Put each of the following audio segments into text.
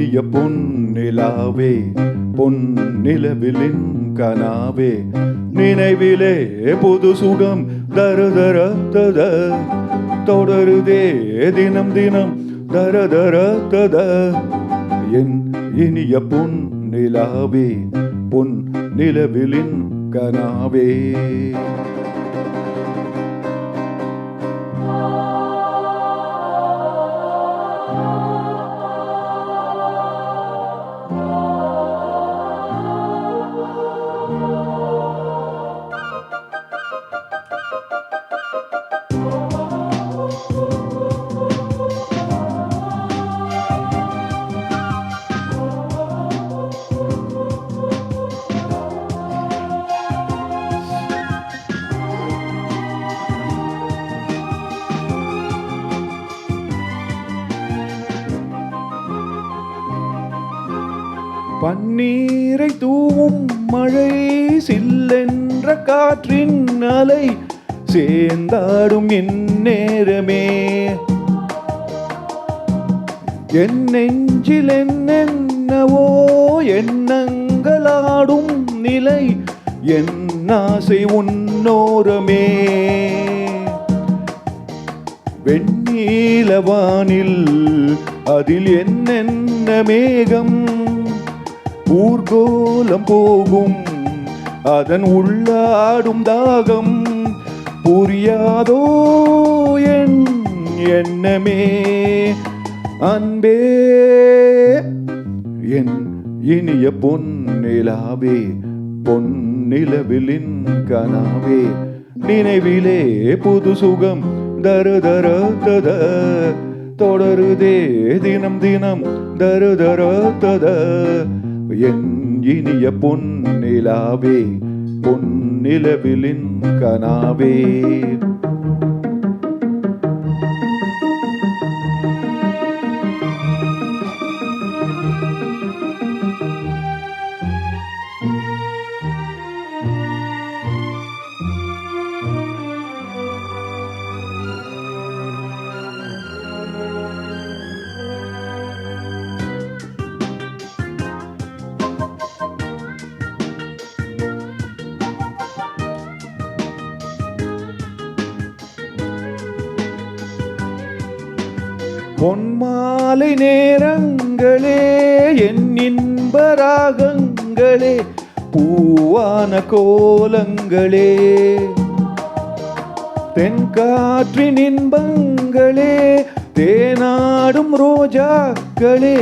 இனிய பொன்னிலாவே பொன்னிலவிலின் கனாவே நினைவிலே புது சுகம் தருதர தத தொடருதே தினம் தினம் தரதர தத என் இனிய பொன்னிலாவே பொன்னிலவிலின் கனாவே. பன்னீரை தூவும் மழை சில்லென்ற காற்றின் அலை சேர்ந்தாடும் என் நேரமே என் நெஞ்சில் என்னென்னவோ எண்ணங்களாடும் நிலை என் ஆசை உன்னோரமே வெண்ணீலவானில் அதில் என்னென்ன மேகம் ஊர்கோலம் போகும் அதன் உள்ளாடும் தாகம் புரியாதோ என் எண்ணமே அன்பே என் இனிய பொன்னிலாவே பொன்னிலவிலின் கனாவே நினைவிலே புது சுகம் தருதர தத தொடருதே தினம் தினம் தருதர தத என் இனிய பொன்னிலாவே பொன்னிலவிலின் கனாவே. பொன்மாலை நேரங்களே என் இன்ப ராகங்களே பூவான கோலங்களே தென்காற்றின் இன்பங்களே தேனாடும் ரோஜாக்களே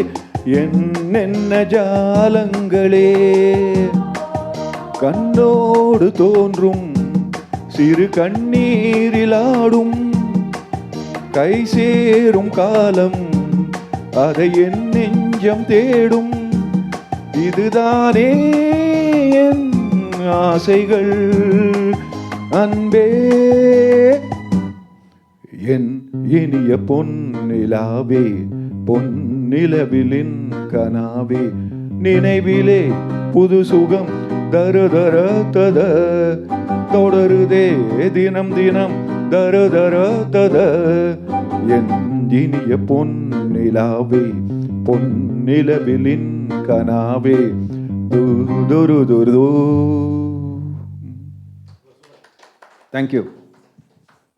என்னென்ன ஜாலங்களே கண்ணோடு தோன்றும் சிறு கண்ணீரிலாடும் கை சேரும் காலம் அதை என் நெஞ்சம் தேடும் இதுதானே என் ஆசைகள் அன்பே என் இனிய பொன்னிலாவே பொன்னிலவிலின் கனாவே நினைவிலே புது சுகம் தருதர தத தொடருதே தினம் தினம் தருதர தத என் இனிய பொன்னிலாவே பொன்னிலவிலின் கனாவே துரு துரு. Thank you.